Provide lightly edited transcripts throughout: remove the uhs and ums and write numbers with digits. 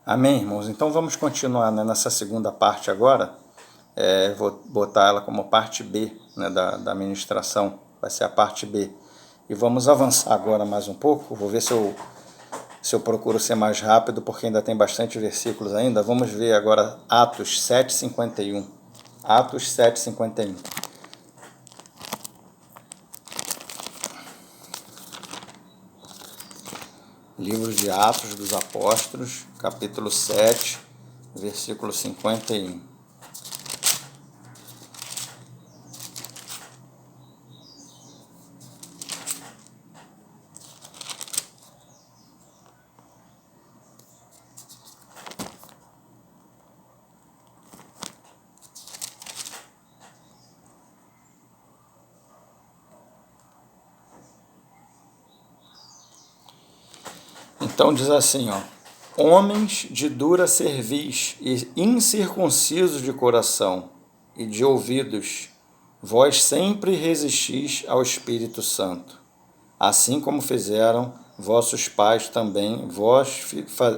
Amém, irmãos? Então vamos continuar, né, nessa segunda parte agora. Vou botar ela como parte B, né, da ministração. Vai ser a parte B. E vamos avançar agora mais um pouco. Vou ver se eu procuro ser mais rápido, porque ainda tem bastante versículos ainda. Vamos ver agora Atos 7:51. Atos 7:51. Livro de Atos dos Apóstolos, capítulo 7, versículo 51. Então diz assim, ó: homens de dura cerviz e incircuncisos de coração e de ouvidos, vós sempre resistis ao Espírito Santo, assim como fizeram vossos pais também, vós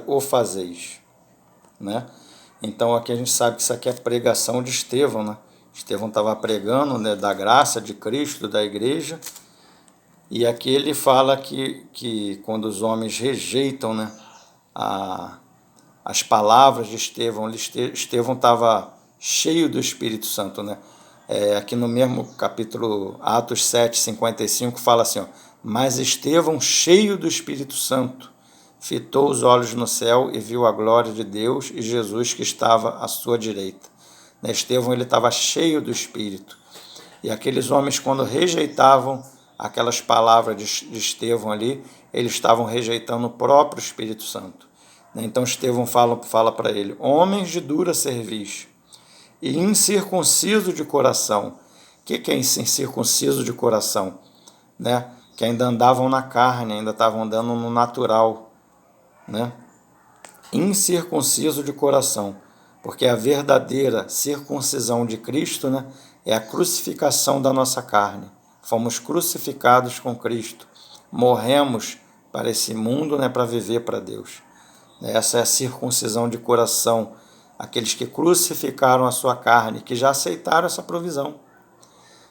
o fazeis, né? Então aqui a gente sabe que isso aqui é pregação de Estevão, né? Estevão estava pregando, né, da graça de Cristo, da igreja. E aqui ele fala que quando os homens rejeitam, né, as palavras de Estevão, Estevão estava cheio do Espírito Santo, né? Aqui no mesmo capítulo, Atos 7:55, fala assim, ó: mas Estevão, cheio do Espírito Santo, fitou os olhos no céu e viu a glória de Deus e Jesus que estava à sua direita. Né? Estevão, ele estava cheio do Espírito. E aqueles homens, quando rejeitavam aquelas palavras de Estevão ali, eles estavam rejeitando o próprio Espírito Santo. Então Estevão fala para ele: homens de dura cerviz e incircunciso de coração. O que é incircunciso de coração? Né? Que ainda andavam na carne, ainda estavam andando no natural. Né? Incircunciso de coração, porque a verdadeira circuncisão de Cristo, né, é a crucificação da nossa carne. Fomos crucificados com Cristo, morremos para esse mundo, né, para viver para Deus. Essa é a circuncisão de coração, aqueles que crucificaram a sua carne, que já aceitaram essa provisão.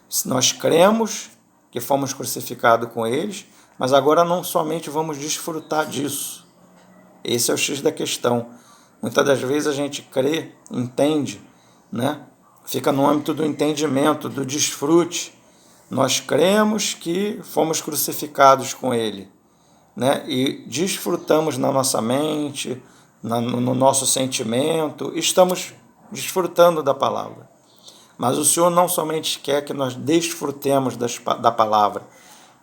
Se nós cremos que fomos crucificados com eles, mas agora não somente vamos desfrutar disso. Esse é o X da questão. Muitas das vezes a gente crê, entende, né? Fica no âmbito do entendimento, do desfrute. Nós cremos que fomos crucificados com Ele, né? E desfrutamos na nossa mente, no nosso sentimento, estamos desfrutando da palavra. Mas o Senhor não somente quer que nós desfrutemos da palavra,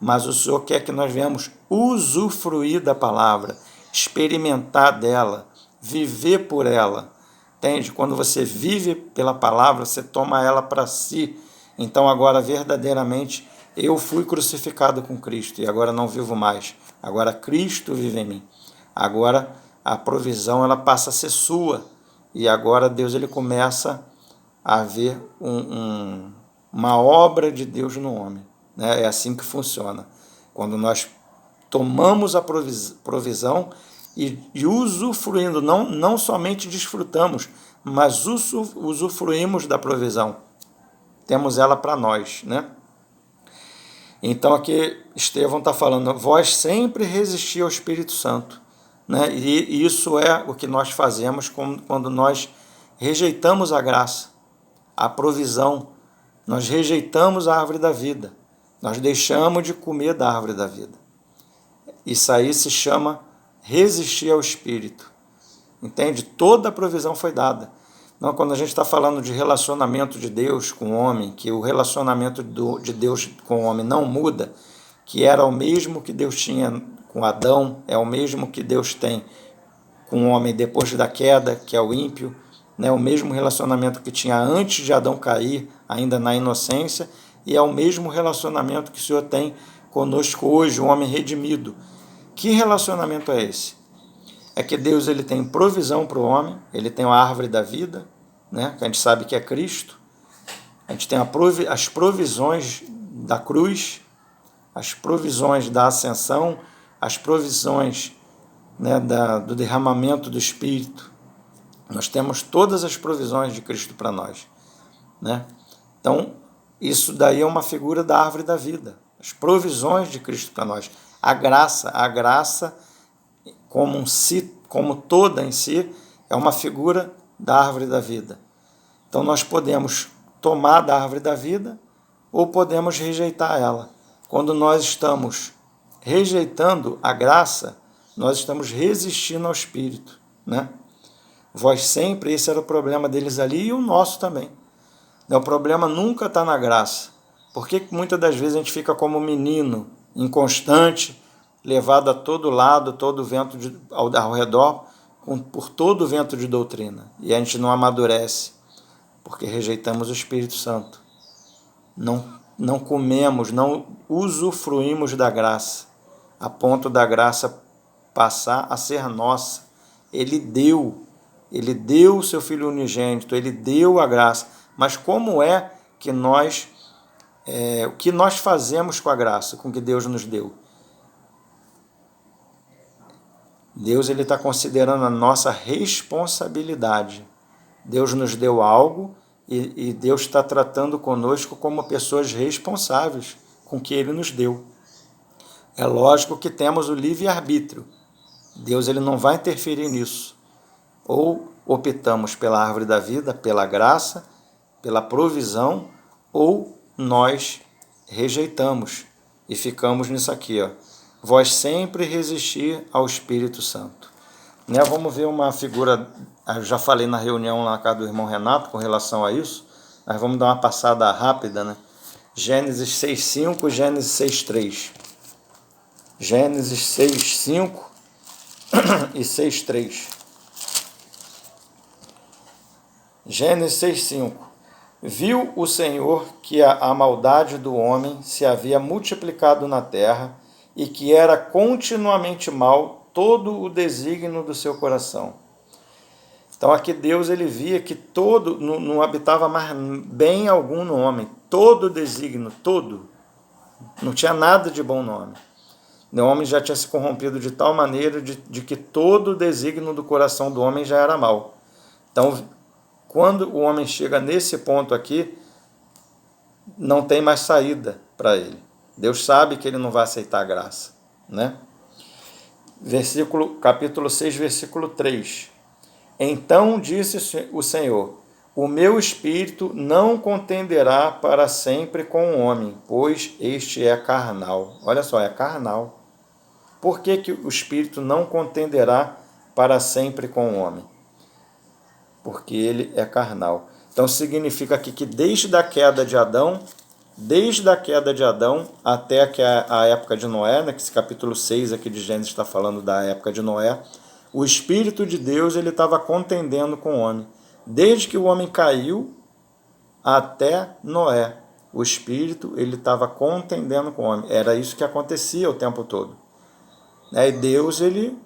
mas o Senhor quer que nós venhamos usufruir da palavra, experimentar dela, viver por ela. Entende? Quando você vive pela palavra, você toma ela para si. Então agora verdadeiramente eu fui crucificado com Cristo e agora não vivo mais. Agora Cristo vive em mim. Agora a provisão ela passa a ser sua e agora Deus ele começa a ver uma obra de Deus no homem. Né? É assim que funciona. Quando nós tomamos a provisão e usufruindo, não somente desfrutamos, mas usufruímos da provisão. Temos ela para nós, né? Então aqui Estevão está falando: vós sempre resisti ao Espírito Santo. Né? E isso é o que nós fazemos quando nós rejeitamos a graça, a provisão. Nós rejeitamos a árvore da vida. Nós deixamos de comer da árvore da vida. Isso aí se chama resistir ao Espírito. Entende? Toda a provisão foi dada. Então, quando a gente está falando de relacionamento de Deus com o homem, que o relacionamento de Deus com o homem não muda, que era o mesmo que Deus tinha com Adão, é o mesmo que Deus tem com o homem depois da queda, que é o ímpio, né? O mesmo relacionamento que tinha antes de Adão cair, ainda na inocência, e é o mesmo relacionamento que o Senhor tem conosco hoje, o homem redimido. Que relacionamento é esse? É que Deus ele tem provisão para o homem, ele tem a árvore da vida, né? Que a gente sabe que é Cristo. A gente tem as provisões da cruz, as provisões da ascensão, as provisões né, do derramamento do Espírito. Nós temos todas as provisões de Cristo para nós, né? Então, isso daí é uma figura da árvore da vida, as provisões de Cristo para nós. A graça como toda em si, é uma figura da árvore da vida. Então, nós podemos tomar da árvore da vida ou podemos rejeitar ela. Quando nós estamos rejeitando a graça, nós estamos resistindo ao Espírito, né? Vós sempre, esse era o problema deles ali e o nosso também. O problema nunca está na graça. Por que muitas das vezes a gente fica como menino, inconstante, levado a todo lado, todo vento ao redor, por todo o vento de doutrina, e a gente não amadurece? Porque rejeitamos o Espírito Santo. Não comemos, não usufruímos da graça, a ponto da graça passar a ser nossa. Ele deu o seu Filho unigênito, Ele deu a graça. Mas como é que o que nós fazemos com a graça, com que Deus nos deu? Deus está considerando a nossa responsabilidade. Deus nos deu algo e Deus está tratando conosco como pessoas responsáveis com o que Ele nos deu. É lógico que temos o livre-arbítrio. Deus não vai interferir nisso. Ou optamos pela árvore da vida, pela graça, pela provisão, ou nós rejeitamos e ficamos nisso aqui, ó. Vós sempre resistir ao Espírito Santo. Né? Vamos ver uma figura, eu já falei na reunião lá na casa do irmão Renato com relação a isso, mas vamos dar uma passada rápida, né? Gênesis 6:5, Gênesis 6:3. Gênesis 6:5 e 6:3. Gênesis 6:5. Viu o Senhor que a maldade do homem se havia multiplicado na terra e que era continuamente mal todo o desígnio do seu coração. Então aqui Deus via que não habitava mais bem algum no homem, todo o desígnio, não tinha nada de bom no homem. O homem já tinha se corrompido de tal maneira de que todo o desígnio do coração do homem já era mal. Então, quando o homem chega nesse ponto aqui, não tem mais saída para ele. Deus sabe que ele não vai aceitar a graça, né? Capítulo 6, versículo 3. Então disse o Senhor: o meu espírito não contenderá para sempre com o homem, pois este é carnal. Olha só, é carnal. Por que o espírito não contenderá para sempre com o homem? Porque ele é carnal. Então significa aqui que desde a queda de Adão até a época de Noé, né, que esse capítulo 6 aqui de Gênesis está falando da época de Noé, o Espírito de Deus estava contendendo com o homem. Desde que o homem caiu até Noé, o Espírito estava contendendo com o homem. Era isso que acontecia o tempo todo. E Deus ele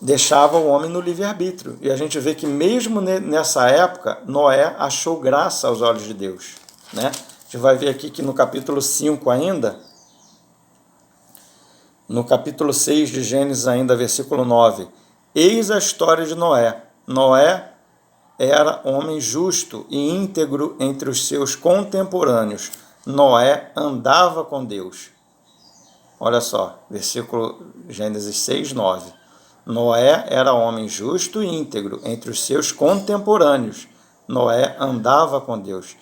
deixava o homem no livre-arbítrio. E a gente vê que mesmo nessa época, Noé achou graça aos olhos de Deus, né? A gente vai ver aqui que no capítulo 5 ainda, no capítulo 6 de Gênesis ainda, versículo 9, eis a história de Noé. Noé era homem justo e íntegro entre os seus contemporâneos. Noé andava com Deus. Olha só, Gênesis 6, 9. Noé era homem justo e íntegro entre os seus contemporâneos. Noé andava com Deus.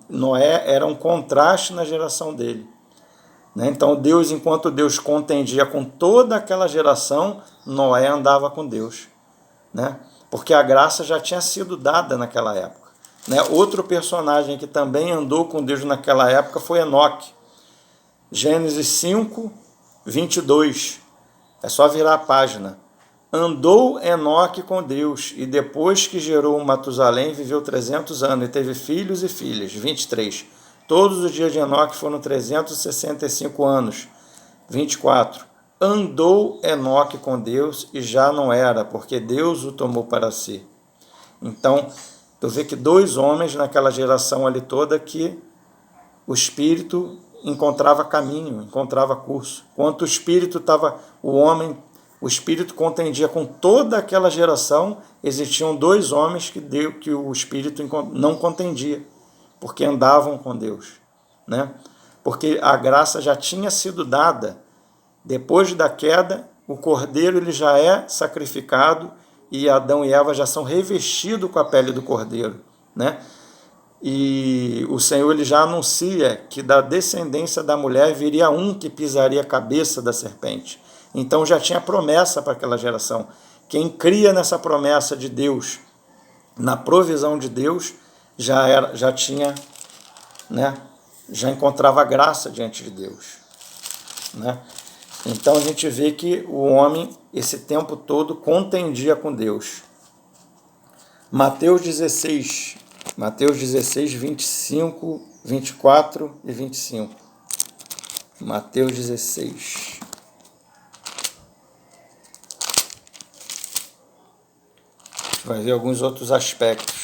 Noé era um contraste na geração dele. Então, enquanto Deus contendia com toda aquela geração, Noé andava com Deus, né? Porque a graça já tinha sido dada naquela época. Outro personagem que também andou com Deus naquela época foi Enoque. Gênesis 5, 22. É só virar a página. Andou Enoque com Deus, e depois que gerou Matusalém, viveu 300 anos, e teve filhos e filhas. 23. Todos os dias de Enoque foram 365 anos. 24. Andou Enoque com Deus, e já não era, porque Deus o tomou para si. Então, tu vê que dois homens naquela geração ali toda que o Espírito encontrava caminho, encontrava curso. Enquanto o espírito estava, o espírito contendia com toda aquela geração, existiam dois homens que o espírito não contendia, porque andavam com Deus, né? Porque a graça já tinha sido dada. Depois da queda, o cordeiro ele já é sacrificado e Adão e Eva já são revestidos com a pele do cordeiro, né? E o Senhor ele já anuncia que da descendência da mulher viria um que pisaria a cabeça da serpente. Então já tinha promessa para aquela geração. Quem cria nessa promessa de Deus, na provisão de Deus, já tinha, né? Já encontrava graça diante de Deus, né? Então a gente vê que o homem, esse tempo todo, contendia com Deus. Mateus 16, 25, 24 e 25. Mateus 16. Vai ver alguns outros aspectos.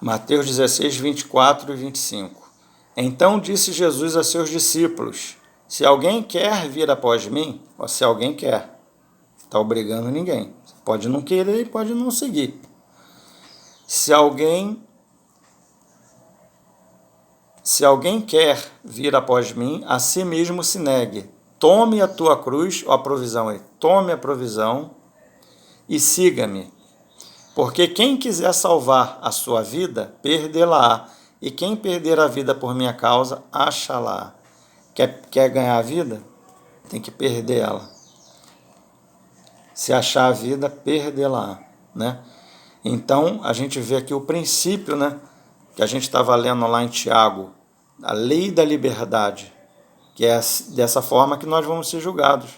Mateus 16, 24 e 25. Então disse Jesus a seus discípulos: se alguém quer vir após mim, ou se alguém quer, está obrigando ninguém. Pode não querer e pode não seguir. Se alguém quer vir após mim, a si mesmo se negue. Tome a tua cruz, ou a provisão aí, tome a provisão e siga-me. Porque quem quiser salvar a sua vida, perdê-la-á. E quem perder a vida por minha causa, achá-la. Quer ganhar a vida? Tem que perder ela. Se achar a vida, perdê-la-á, né? Então, a gente vê aqui o princípio, né, que a gente estava lendo lá em Tiago, a lei da liberdade, que é dessa forma que nós vamos ser julgados.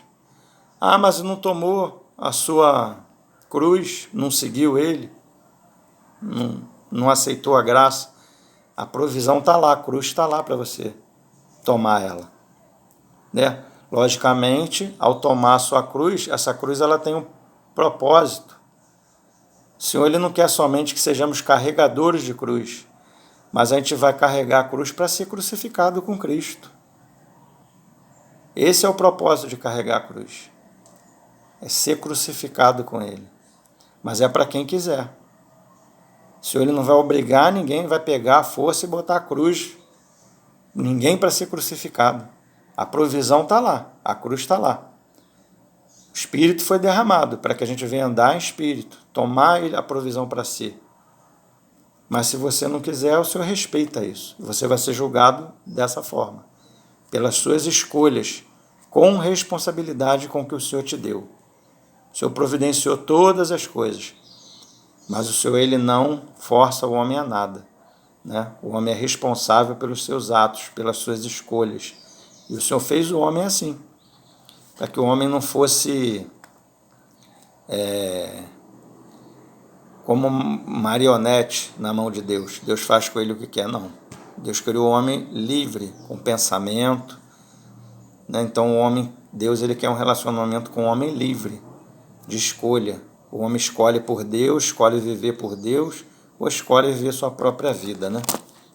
Ah, mas não tomou a sua cruz, não seguiu ele, não aceitou a graça. A provisão está lá, a cruz está lá para você tomar ela, né? Logicamente, ao tomar a sua cruz, essa cruz ela tem um propósito. O Senhor ele não quer somente que sejamos carregadores de cruz, mas a gente vai carregar a cruz para ser crucificado com Cristo. Esse é o propósito de carregar a cruz, é ser crucificado com Ele. Mas é para quem quiser. O Senhor ele não vai obrigar ninguém, vai pegar a força e botar a cruz. Ninguém para ser crucificado. A provisão está lá, a cruz está lá. O Espírito foi derramado para que a gente venha andar em Espírito, tomar a provisão para si. Mas se você não quiser, o Senhor respeita isso. Você vai ser julgado dessa forma, pelas suas escolhas, com responsabilidade com o que o Senhor te deu. O Senhor providenciou todas as coisas, mas o Senhor ele não força o homem a nada, né? O homem é responsável pelos seus atos, pelas suas escolhas. E o Senhor fez o homem assim, para que o homem não fosse como marionete na mão de Deus. Deus faz com ele o que quer, não. Deus criou o homem livre, com pensamento, né? Então o homem, Deus ele quer um relacionamento com o homem livre, de escolha. O homem escolhe por Deus, escolhe viver por Deus, ou escolhe viver sua própria vida, né?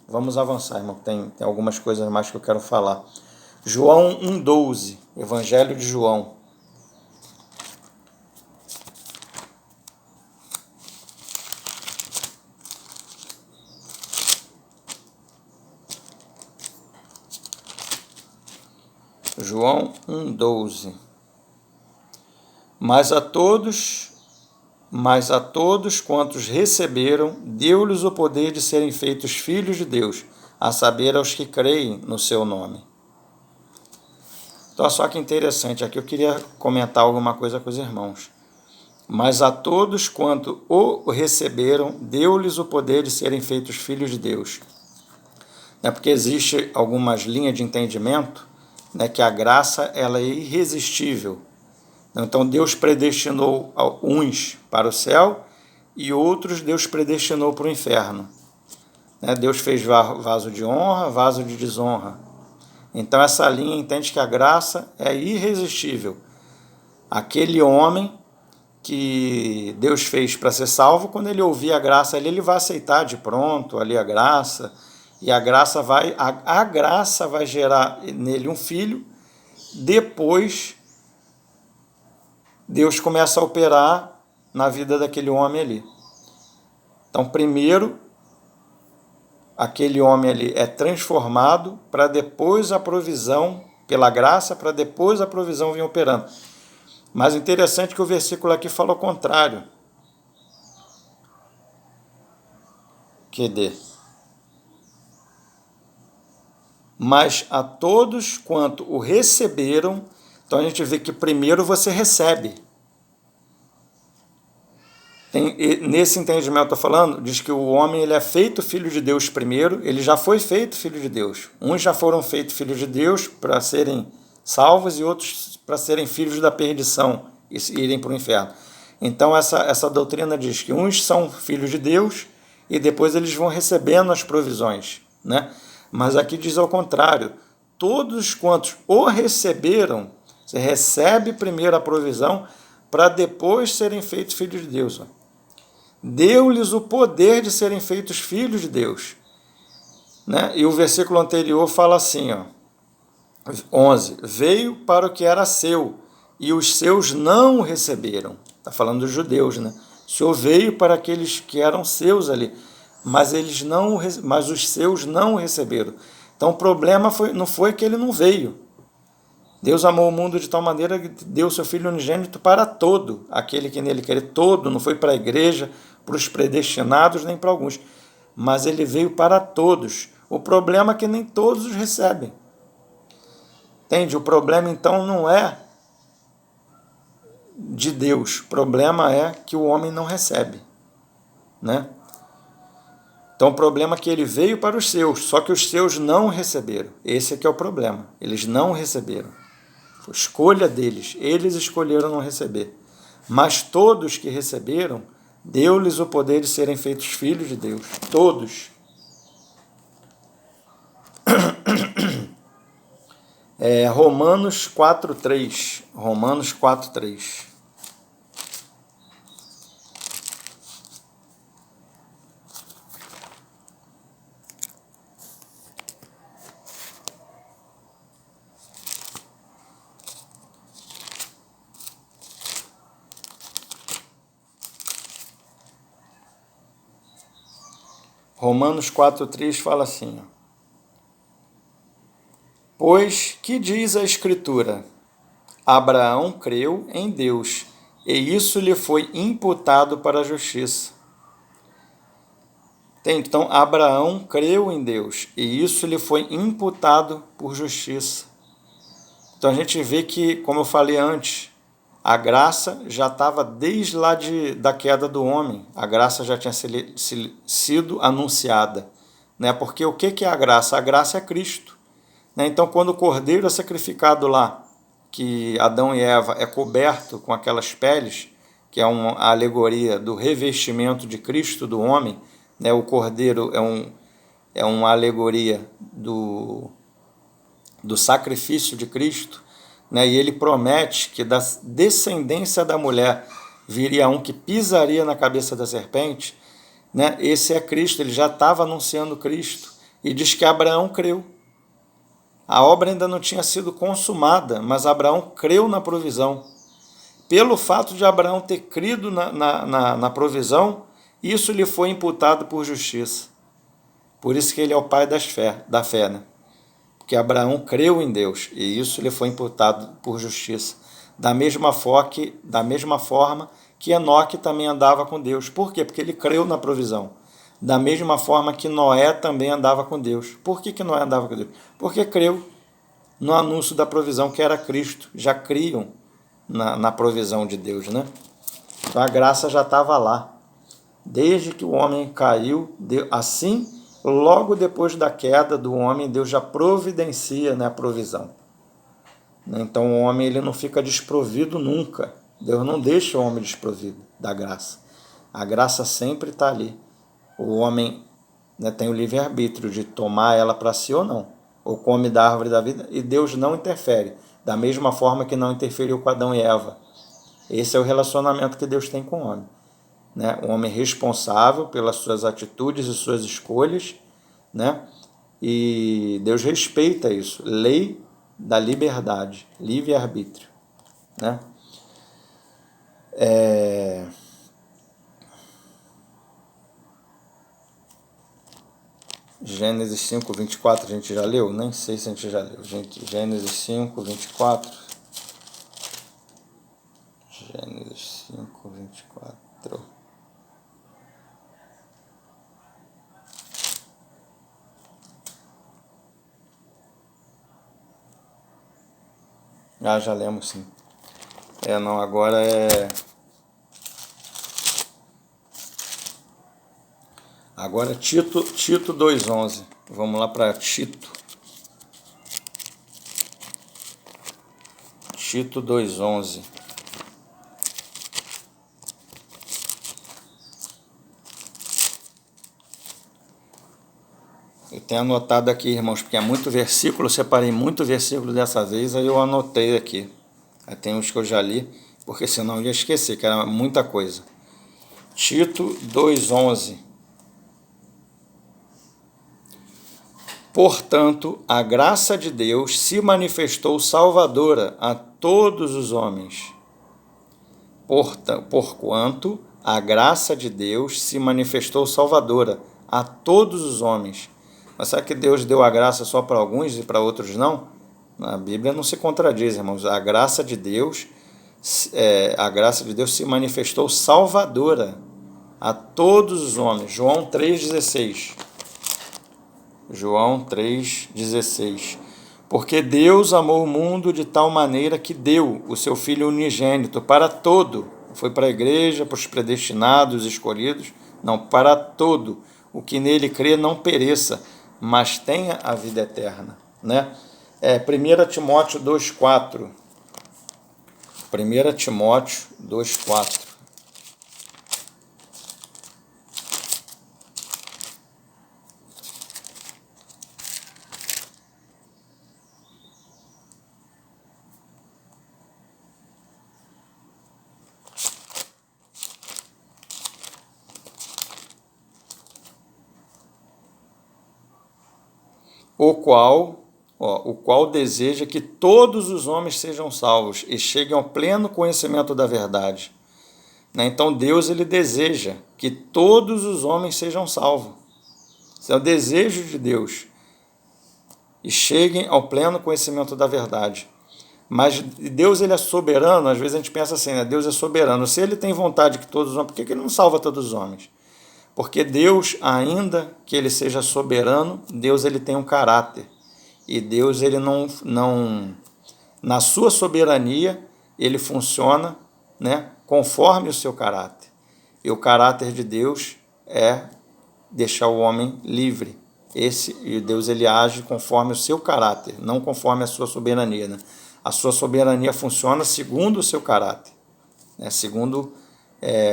Vamos avançar, irmão. Tem algumas coisas mais que eu quero falar. João 1,12, Evangelho de João. João 1,12. Mas a todos quantos receberam, deu-lhes o poder de serem feitos filhos de Deus, a saber, aos que creem no seu nome. Então, só que interessante, aqui eu queria comentar alguma coisa com os irmãos. Mas a todos quanto o receberam, deu-lhes o poder de serem feitos filhos de Deus. É porque existe algumas linhas de entendimento, né, que a graça ela é irresistível. Então Deus predestinou uns para o céu e outros Deus predestinou para o inferno. Deus fez vaso de honra, vaso de desonra. Então essa linha entende que a graça é irresistível. Aquele homem que Deus fez para ser salvo, quando ele ouvir a graça ali, ele vai aceitar de pronto ali a graça, e a graça vai gerar nele um filho. Depois Deus começa a operar na vida daquele homem ali. Então primeiro aquele homem ali é transformado para depois a provisão, pela graça, para depois a provisão vir operando. Mas o interessante é que o versículo aqui fala o contrário. Cadê? Mas a todos quanto o receberam, então a gente vê que primeiro você recebe. Nesse entendimento eu estou falando, diz que o homem ele é feito filho de Deus primeiro, ele já foi feito filho de Deus. Uns já foram feitos filhos de Deus para serem salvos e outros para serem filhos da perdição e irem para o inferno. Então essa doutrina diz que uns são filhos de Deus e depois eles vão recebendo as provisões, né? Mas aqui diz ao contrário, todos quantos o receberam, você recebe primeiro a provisão para depois serem feitos filhos de Deus. Deu-lhes o poder de serem feitos filhos de Deus, né? E o versículo anterior fala assim, 11, veio para o que era seu, e os seus não o receberam. Está falando dos judeus, né? O Senhor veio para aqueles que eram seus ali, mas os seus não o receberam. Então o problema não foi que ele não veio. Deus amou o mundo de tal maneira que deu seu Filho unigênito para todo, aquele que nele quer, todo, não foi para a igreja, para os predestinados, nem para alguns, mas ele veio para todos. O problema é que nem todos os recebem. Entende? O problema então não é de Deus, o problema é que o homem não recebe, né? Então o problema é que ele veio para os seus, só que os seus não receberam. Esse é que é o problema, eles não receberam. Foi escolha deles, eles escolheram não receber. Mas todos que receberam, deu-lhes o poder de serem feitos filhos de Deus. Todos. Romanos 4:3. Romanos 4:3. Romanos 4:3 fala assim, pois que diz a Escritura? Abraão creu em Deus, e isso lhe foi imputado para a justiça. Então, Abraão creu em Deus, e isso lhe foi imputado por justiça. Então a gente vê que, como eu falei antes, a graça já estava desde lá da queda do homem, a graça já tinha sido anunciada, né? Porque o que é a graça? A graça é Cristo, né? Então quando o cordeiro é sacrificado lá, que Adão e Eva é coberto com aquelas peles, que é uma alegoria do revestimento de Cristo do homem, né? O cordeiro é uma alegoria do sacrifício de Cristo, né? E ele promete que da descendência da mulher viria um que pisaria na cabeça da serpente, né? Esse é Cristo, ele já estava anunciando Cristo, e diz que Abraão creu. A obra ainda não tinha sido consumada, mas Abraão creu na provisão. Pelo fato de Abraão ter crido na provisão, isso lhe foi imputado por justiça. Por isso que ele é o pai da fé, né? Porque Abraão creu em Deus, e isso lhe foi imputado por justiça. Da mesma forma que Enoque também andava com Deus. Por quê? Porque ele creu na provisão. Da mesma forma que Noé também andava com Deus. Por que Noé andava com Deus? Porque creu no anúncio da provisão que era Cristo. Já criam na provisão de Deus, né? Então a graça já estava lá. Desde que o homem caiu, assim, logo depois da queda do homem, Deus já providencia, né, a provisão. Então o homem ele não fica desprovido nunca. Deus não deixa o homem desprovido da graça. A graça sempre está ali. O homem né, tem o livre-arbítrio de tomar ela para si ou não, ou come da árvore da vida, e Deus não interfere, da mesma forma que não interferiu com Adão e Eva. Esse é o relacionamento que Deus tem com o homem, né? O homem responsável pelas suas atitudes e suas escolhas, né? E Deus respeita isso, lei da liberdade, livre-arbítrio, né? Gênesis 5, 24 a gente já leu? Nem sei se a gente já leu. Gênesis 5, 24. Gênesis 5, 24. Ah, já lemos sim. Não, agora é... Agora é Tito 2,11. Vamos lá para Tito. Tito 2,11. Eu tenho anotado aqui, irmãos, porque é muito versículo, eu separei muito versículo dessa vez, aí eu anotei aqui. Aí tem uns que eu já li, porque senão eu ia esquecer, que era muita coisa. Tito 2,11. Portanto, a graça de Deus se manifestou salvadora a todos os homens. Porquanto a graça de Deus se manifestou salvadora a todos os homens. Mas será que Deus deu a graça só para alguns e para outros não? A Bíblia não se contradiz, irmãos. A graça de Deus se manifestou salvadora a todos os homens. João 3,16. João 3,16. Porque Deus amou o mundo de tal maneira que deu o seu Filho unigênito para todo. Foi para a igreja, para os predestinados, escolhidos. Não, para todo. O que nele crê não pereça, mas tenha a vida eterna. Né? 1 Timóteo 2,4. 1 Timóteo 2,4. O qual deseja que todos os homens sejam salvos e cheguem ao pleno conhecimento da verdade. Então Deus ele deseja que todos os homens sejam salvos. Esse é o desejo de Deus. E cheguem ao pleno conhecimento da verdade. Mas Deus ele é soberano, às vezes a gente pensa assim, né? Deus é soberano. Se ele tem vontade que todos os homens, por que ele não salva todos os homens? Porque Deus, ainda que ele seja soberano, Deus ele tem um caráter. E Deus ele não na sua soberania, ele funciona, né, conforme o seu caráter. E o caráter de Deus é deixar o homem livre. E Deus ele age conforme o seu caráter, não conforme a sua soberania. Né? A sua soberania funciona segundo o seu caráter, né? Segundo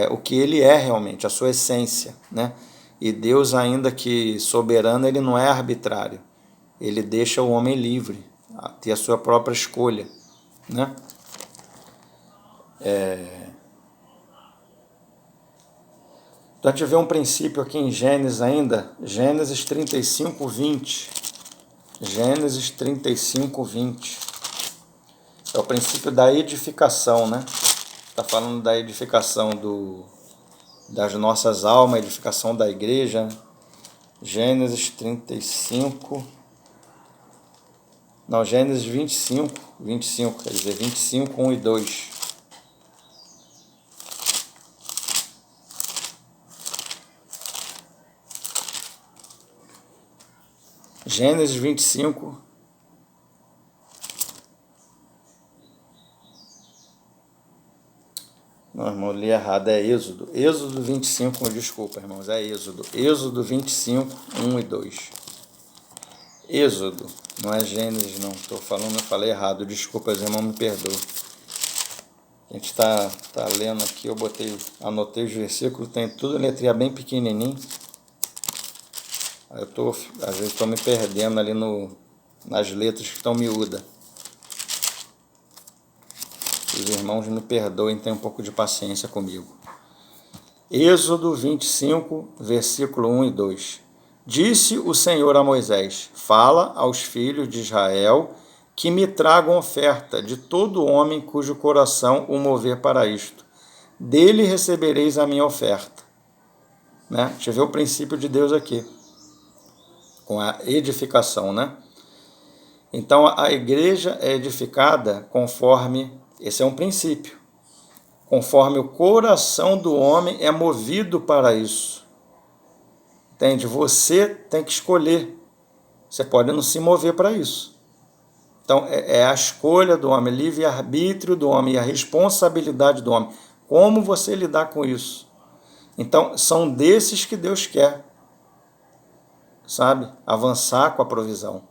o que ele é realmente, a sua essência. Né? E Deus, ainda que soberano, ele não é arbitrário. Ele deixa o homem livre, a ter a sua própria escolha. Né? Então a gente vê um princípio aqui em Gênesis ainda, Gênesis 35, 20. Gênesis 35, 20. É o princípio da edificação, né? Está falando da edificação das nossas almas, edificação da igreja. Gênesis 35. Não, Gênesis 25, quer dizer, 25, 1 e 2. Gênesis 25. Não, irmão, eu li errado, é Êxodo. Êxodo 25, desculpa, irmãos, é Êxodo. Êxodo 25, 1 e 2. Êxodo, não é Gênesis, não. Estou falando, eu falei errado. Desculpa, irmão, me perdoa. A gente tá lendo aqui, anotei os versículos, tem tudo letrinha bem pequenininho. Às vezes estou me perdendo ali nas letras que estão miúdas. Os irmãos me perdoem, tenham um pouco de paciência comigo. Êxodo 25, versículo 1 e 2. Disse o Senhor a Moisés: fala aos filhos de Israel que me tragam oferta de todo homem cujo coração o mover para isto. Dele recebereis a minha oferta. Né? Deixa eu ver o princípio de Deus aqui, com a edificação, né? Então a igreja é edificada conforme, esse é um princípio, conforme o coração do homem é movido para isso. Entende? Você tem que escolher. Você pode não se mover para isso. Então é a escolha do homem, livre-arbítrio do homem e a responsabilidade do homem. Como você lidar com isso? Então são desses que Deus quer, sabe? Avançar com a provisão.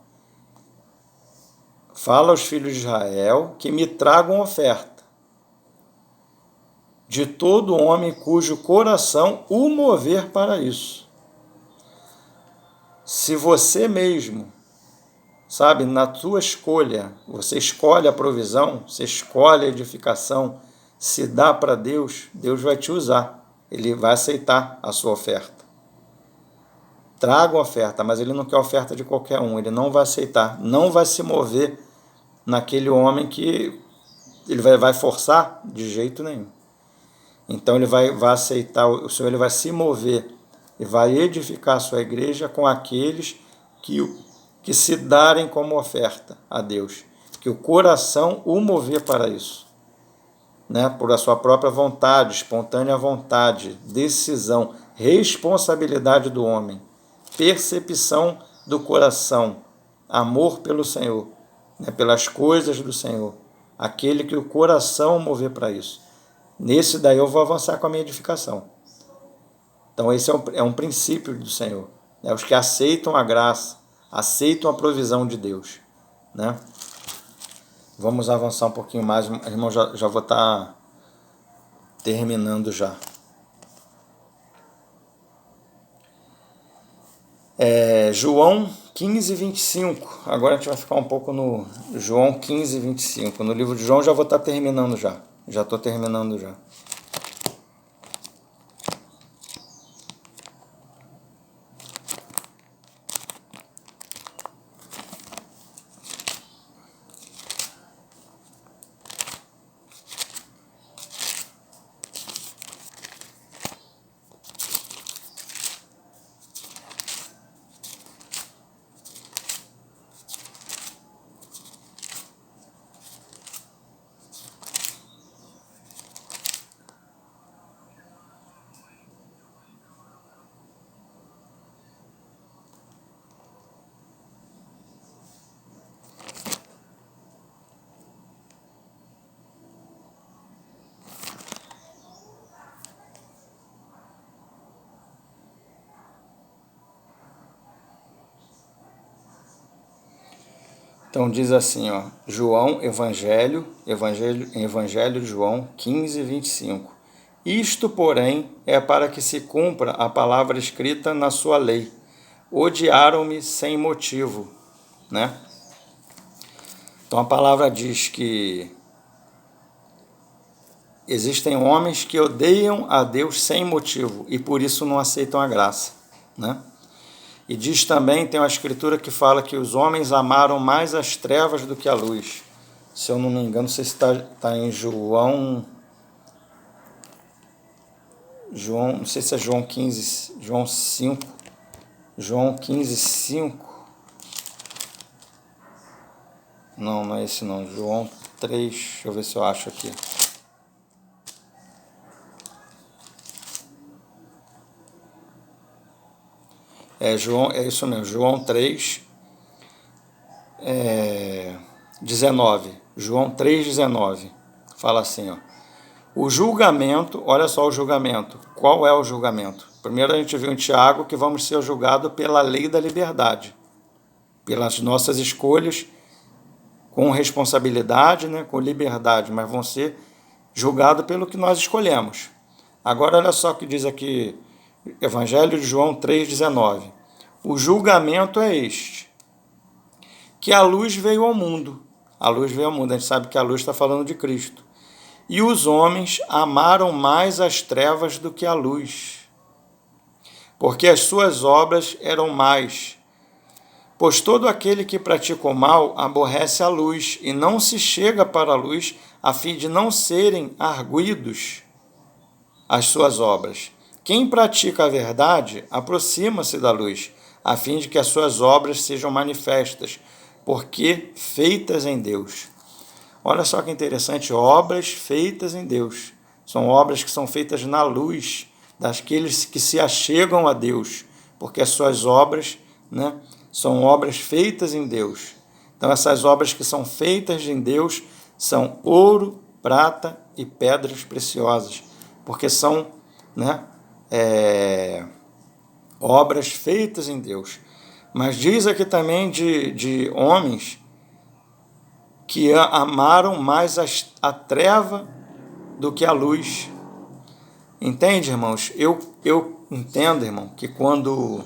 Fala aos filhos de Israel que me tragam oferta de todo homem cujo coração o mover para isso. Se você mesmo, sabe, na tua escolha, você escolhe a provisão, você escolhe a edificação, se dá para Deus, Deus vai te usar, Ele vai aceitar a sua oferta. Traga oferta, mas Ele não quer oferta de qualquer um, Ele não vai aceitar, não vai se mover naquele homem que Ele vai forçar de jeito nenhum. Então Ele vai aceitar, o Senhor Ele vai se mover e vai edificar a sua igreja com aqueles que se darem como oferta a Deus, que o coração o mover para isso, né? Por a sua própria vontade, espontânea vontade, decisão, responsabilidade do homem, percepção do coração, amor pelo Senhor, né? Pelas coisas do Senhor, aquele que o coração mover para isso. Nesse daí eu vou avançar com a minha edificação. Então esse é um princípio do Senhor, né? Os que aceitam a graça, aceitam a provisão de Deus, né? Vamos avançar um pouquinho mais, irmão, já vou estar terminando já. João 15, 25. Agora a gente vai ficar um pouco no João 15, 25. No livro de João já vou estar terminando já. Já estou terminando já. Então diz assim, ó, João, Evangelho de João 15, 25. Isto, porém, é para que se cumpra a palavra escrita na sua lei. Odiaram-me sem motivo, né? Então a palavra diz que existem homens que odeiam a Deus sem motivo e por isso não aceitam a graça, né? E diz também, tem uma escritura que fala que os homens amaram mais as trevas do que a luz. Se eu não me engano, não sei se está em João, não sei se é João 15, João 5, João 15, 5. Não é esse não, João 3, deixa eu ver se eu acho aqui. É isso mesmo, João 3, 19. João 3, 19. Fala assim, ó. O julgamento, olha só o julgamento. Qual é o julgamento? Primeiro a gente viu em Tiago que vamos ser julgados pela lei da liberdade, pelas nossas escolhas, com responsabilidade, né, com liberdade, mas vão ser julgados pelo que nós escolhemos. Agora olha só o que diz aqui, Evangelho de João 3,19. O julgamento é este, que a luz veio ao mundo. A luz veio ao mundo, a gente sabe que a luz está falando de Cristo. E os homens amaram mais as trevas do que a luz, porque as suas obras eram más. Pois todo aquele que pratica o mal aborrece a luz e não se chega para a luz, a fim de não serem arguidos as suas obras. Quem pratica a verdade aproxima-se da luz, a fim de que as suas obras sejam manifestas, porque feitas em Deus. Olha só que interessante, obras feitas em Deus. São obras que são feitas na luz daqueles que se achegam a Deus, porque as suas obras, né, são obras feitas em Deus. Então essas obras que são feitas em Deus são ouro, prata e pedras preciosas, porque são, né, obras feitas em Deus. Mas diz aqui também de homens que amaram mais a treva do que a luz. Entende, irmãos? Eu entendo, irmão, que quando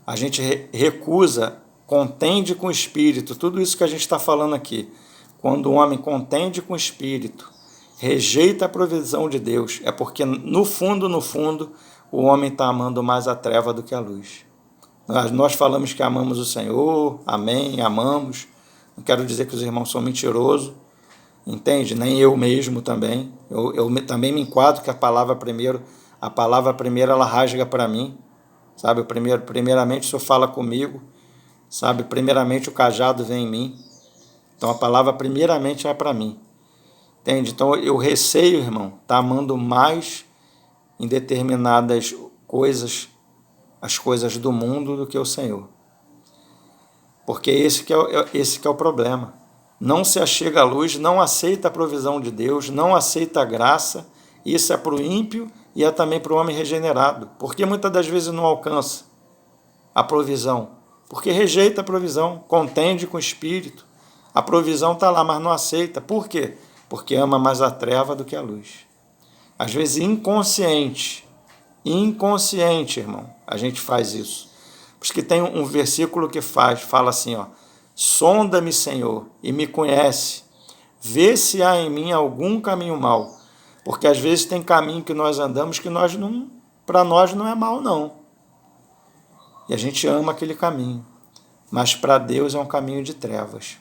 a gente recusa, contende com o Espírito, tudo isso que a gente está falando aqui, quando o homem contende com o Espírito, rejeita a provisão de Deus, é porque no fundo, o homem está amando mais a treva do que a luz. Nós falamos que amamos o Senhor, amém, amamos. Não quero dizer que os irmãos são mentirosos, entende? Nem eu mesmo também. Eu também me enquadro que a palavra primeira ela rasga para mim, sabe? Primeiramente o Senhor fala comigo, sabe? Primeiramente o cajado vem em mim. Então a palavra primeiramente é para mim, entende? Então eu receio, irmão, tá amando mais em determinadas coisas, as coisas do mundo, do que o Senhor. Porque esse que é o problema. Não se achega à luz, não aceita a provisão de Deus, não aceita a graça. Isso é para o ímpio e é também para o homem regenerado. Porque muitas das vezes não alcança a provisão. Porque rejeita a provisão, contende com o Espírito. A provisão está lá, mas não aceita. Por quê? Porque ama mais a treva do que a luz. Às vezes inconsciente, irmão, a gente faz isso. Por isso que tem um versículo que fala assim, ó: sonda-me, Senhor, e me conhece, vê se há em mim algum caminho mau, porque às vezes tem caminho que nós andamos que para nós não é mau, não. E a gente ama aquele caminho, mas para Deus é um caminho de trevas.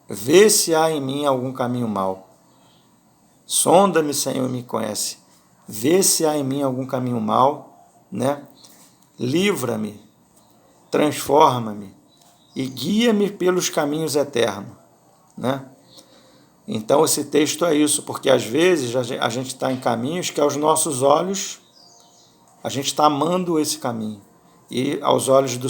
Vê se há em mim algum caminho mau. Sonda-me, Senhor, e me conhece. Vê se há em mim algum caminho mau, né? Livra-me, transforma-me e guia-me pelos caminhos eternos, né? Então esse texto é isso, porque às vezes a gente está em caminhos que aos nossos olhos a gente está amando esse caminho e aos olhos do